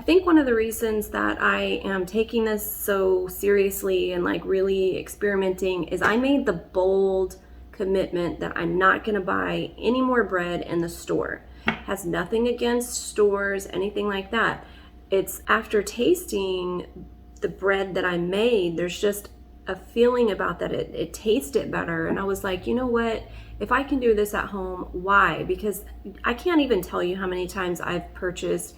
I think one of the reasons that I am taking this so seriously and like really experimenting is I made the bold commitment that I'm not going to buy any more bread in the store. Has nothing against stores, anything like that. It's after tasting the bread that I made, there's just a feeling about that it tasted better. And I was like, you know what? If I can do this at home, why? Because I can't even tell you how many times I've purchased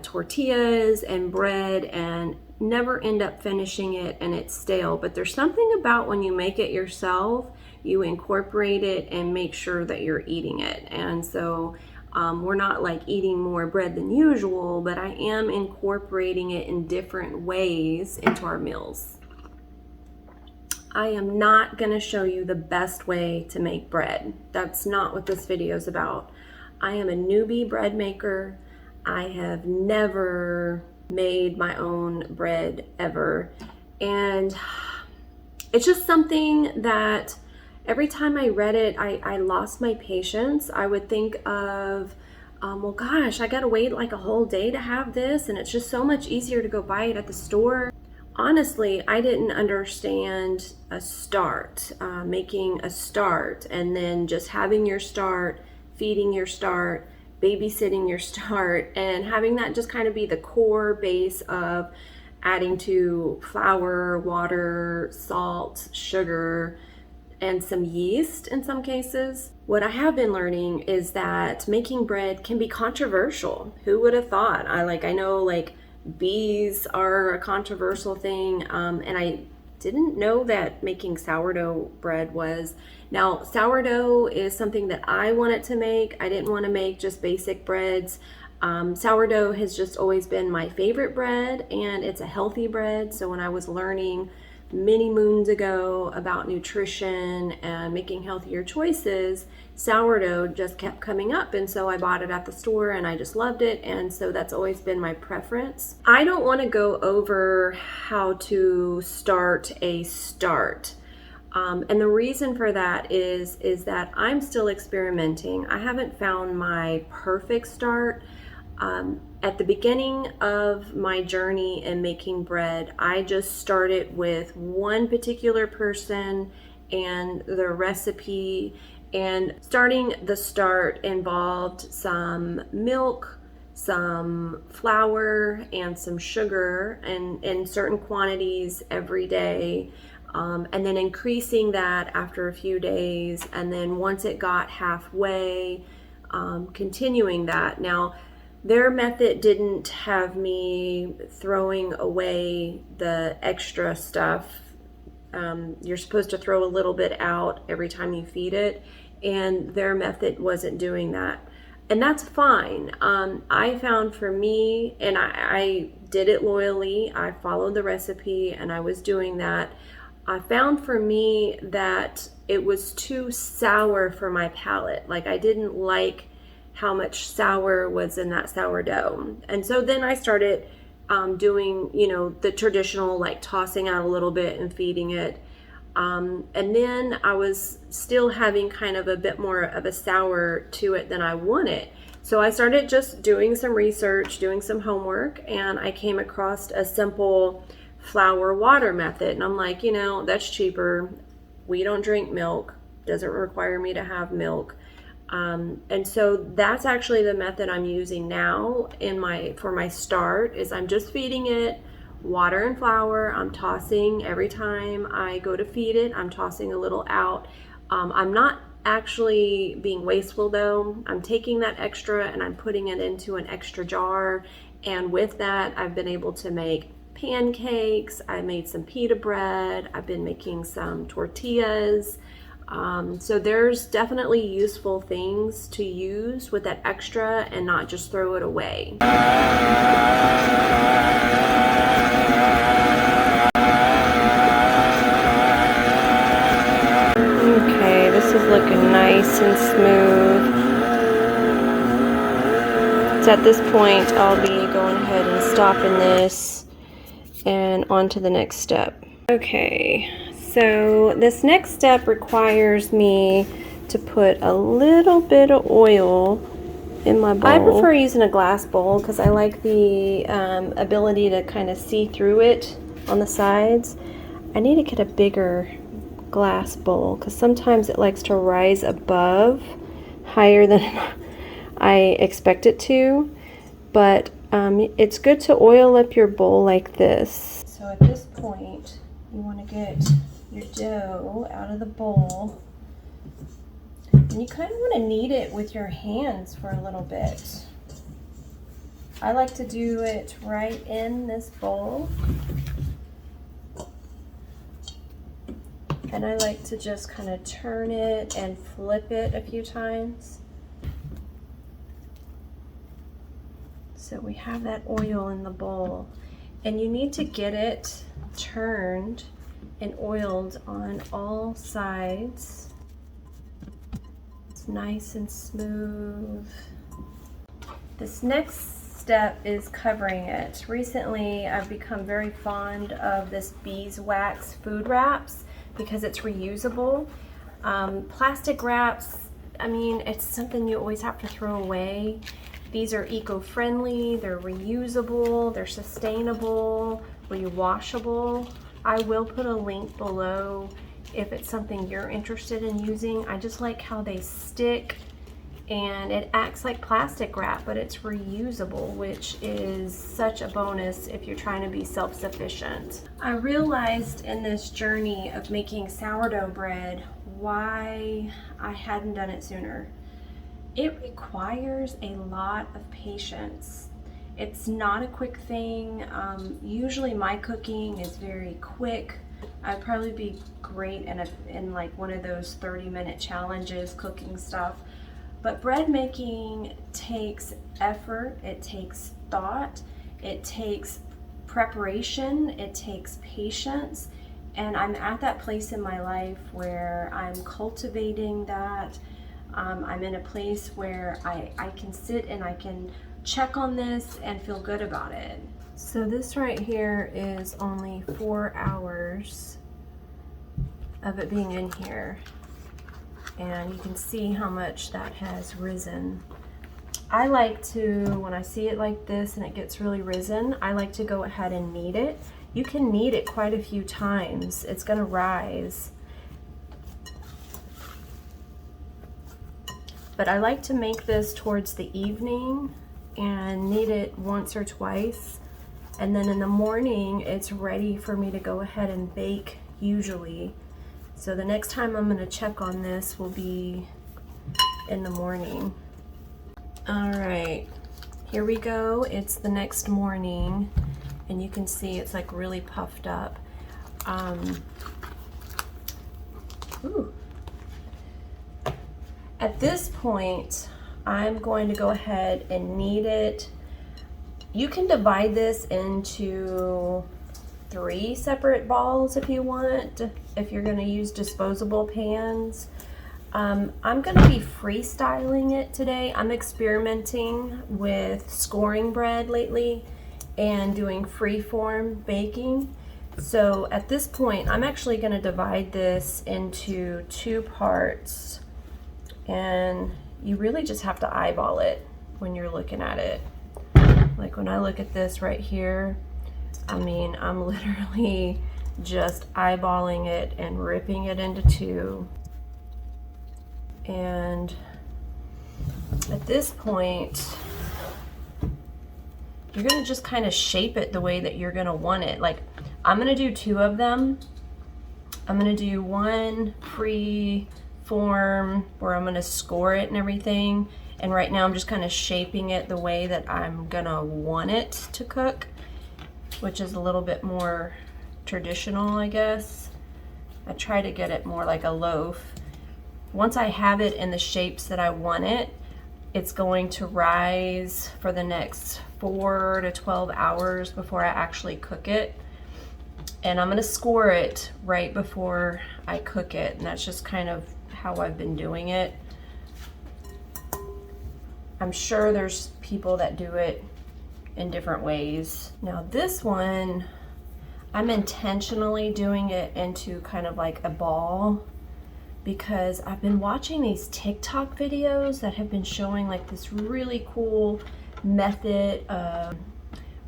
tortillas and bread and never end up finishing it and it's stale. But there's something about when you make it yourself, you incorporate it and make sure that you're eating it. And so we're not like eating more bread than usual, but I am incorporating it in different ways into our meals. I am not going to show you the best way to make bread. That's not what this video is about. I am a newbie bread maker. I have never made my own bread ever. And it's just something that every time I read it, I lost my patience. I would think of, well, gosh, I gotta wait like a whole day to have this, and it's just so much easier to go buy it at the store. Honestly, I didn't understand a start, making a start, and then just having your start, feeding your start, babysitting your start, and having that just kind of be the core base of adding to flour, water, salt, sugar, and some yeast in some cases. What I have been learning is that making bread can be controversial. Who would have thought? I know like bees are a controversial thing, and I didn't know that making sourdough bread was. Now, sourdough is something that I wanted to make. I didn't want to make just basic breads. Sourdough has just always been my favorite bread, and it's a healthy bread. So when I was learning many moons ago about nutrition and making healthier choices, sourdough just kept coming up, and so I bought it at the store and I just loved it, and so that's always been my preference. I don't want to go over how to start a start, and the reason for that is that I'm still experimenting. I haven't found my perfect start. At the beginning of my journey in making bread, I just started with one particular person and the recipe, and starting the start involved some milk, some flour, and some sugar, and in certain quantities every day, and then increasing that after a few days, and then once it got halfway, continuing that. Now, their method didn't have me throwing away the extra stuff. You're supposed to throw a little bit out every time you feed it, and their method wasn't doing that. And that's fine. I found for me, and I did it loyally, I followed the recipe and I was doing that. I found for me that it was too sour for my palate. Like, I didn't like how much sour was in that sourdough. And so then I started doing, the traditional, like tossing out a little bit and feeding it. And then I was still having kind of a bit more of a sour to it than I wanted. So I started just doing some research, doing some homework, and I came across a simple flour water method. And I'm like, that's cheaper. We don't drink milk. Doesn't require me to have milk. And so that's actually the method I'm using now for my start. Is I'm just feeding it water and flour. I'm tossing every time I go to feed it. I'm tossing a little out. I'm not actually being wasteful though. I'm taking that extra and I'm putting it into an extra jar. And with that, I've been able to make pancakes. I made some pita bread. I've been making some tortillas. So there's definitely useful things to use with that extra and not just throw it away. Okay, this is looking nice and smooth. So at this point, I'll be going ahead and stopping this and on to the next step. Okay. So this next step requires me to put a little bit of oil in my bowl. I prefer using a glass bowl because I like the ability to kind of see through it on the sides. I need to get a bigger glass bowl because sometimes it likes to rise above higher than I expect it to, but it's good to oil up your bowl like this. So at this point, you want to get your dough out of the bowl, and you kind of want to knead it with your hands for a little bit. I like to do it right in this bowl, and I like to just kind of turn it and flip it a few times. So we have that oil in the bowl, and you need to get it turned and oiled on all sides. It's nice and smooth. This next step is covering it. Recently, I've become very fond of this beeswax food wraps because it's reusable. Plastic wraps, I mean, it's something you always have to throw away. These are eco-friendly, they're reusable, they're sustainable, rewashable. I will put a link below if it's something you're interested in using. I just like how they stick, and it acts like plastic wrap, but it's reusable, which is such a bonus if you're trying to be self-sufficient. I realized in this journey of making sourdough bread why I hadn't done it sooner. It requires a lot of patience. It's not a quick thing. Usually my cooking is very quick. I'd probably be great in like one of those 30-minute challenges cooking stuff. But bread making takes effort, it takes thought, it takes preparation, it takes patience. And I'm at that place in my life where I'm cultivating that. I'm in a place where I can sit and I can check on this and feel good about it. So this right here is only 4 hours of it being in here. And you can see how much that has risen. I like to, when I see it like this and it gets really risen, I like to go ahead and knead it. You can knead it quite a few times. It's gonna rise. But I like to make this towards the evening and knead it once or twice. And then in the morning, it's ready for me to go ahead and bake usually. So the next time I'm gonna check on this will be in the morning. All right, here we go. It's the next morning, and you can see it's like really puffed up. Ooh. At this point, I'm going to go ahead and knead it. You can divide this into 3 separate balls if you want, if you're going to use disposable pans. I'm going to be freestyling it today. I'm experimenting with scoring bread lately and doing freeform baking. So at this point, I'm actually going to divide this into 2 parts. And you really just have to eyeball it when you're looking at it. Like when I look at this right here, I mean, I'm literally just eyeballing it and ripping it into 2. And at this point, you're gonna just kind of shape it the way that you're gonna want it. Like, I'm gonna do 2 of them. I'm gonna do one free form where I'm gonna score it and everything, and right now I'm just kind of shaping it the way that I'm gonna want it to cook, which is a little bit more traditional, I guess. I try to get it more like a loaf. Once I have it in the shapes that I want it, it's going to rise for the next 4 to 12 hours before I actually cook it. And I'm gonna score it right before I cook it, and that's just kind of how I've been doing it. I'm sure there's people that do it in different ways. Now this one, I'm intentionally doing it into kind of like a ball because I've been watching these TikTok videos that have been showing like this really cool method of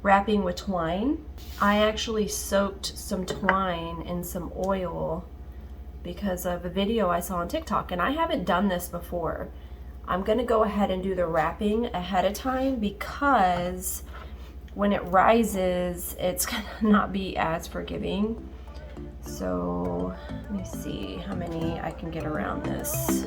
wrapping with twine. I actually soaked some twine in some oil because of a video I saw on TikTok, and I haven't done this before. I'm gonna go ahead and do the wrapping ahead of time because when it rises, it's gonna not be as forgiving. So let me see how many I can get around this.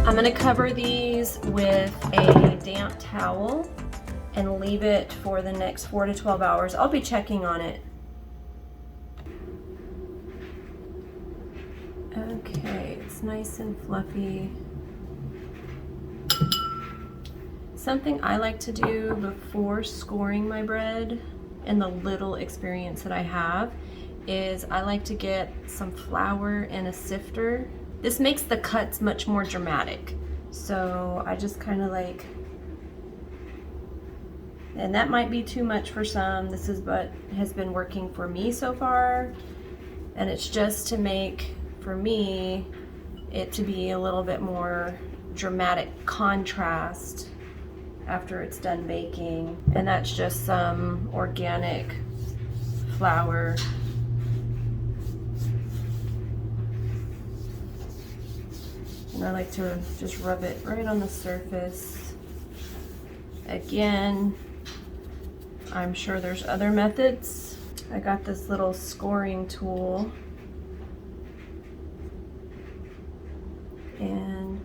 I'm going to cover these with a damp towel and leave it for the next 4 to 12 hours. I'll be checking on it. Okay, it's nice and fluffy. Something I like to do before scoring my bread, and the little experience that I have, is I like to get some flour in a sifter. This makes the cuts much more dramatic. So I just kind of like, and that might be too much for some. This is what has been working for me so far. And it's just to make, for me, it to be a little bit more dramatic contrast after it's done baking. And that's just some organic flour. And I like to just rub it right on the surface. Again, I'm sure there's other methods. I got this little scoring tool. And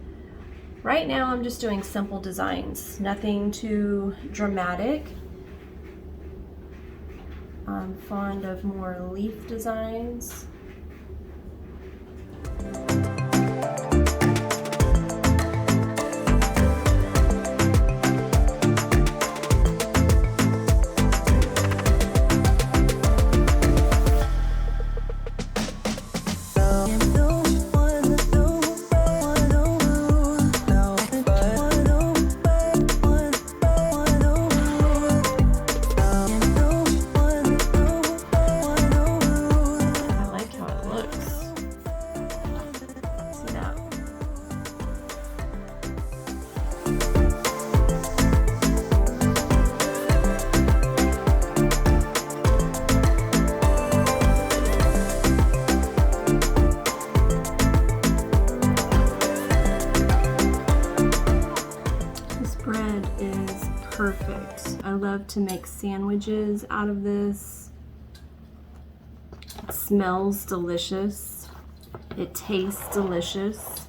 right now I'm just doing simple designs, nothing too dramatic. I'm fond of more leaf designs. Perfect. I love to make sandwiches out of this. It smells delicious. It tastes delicious.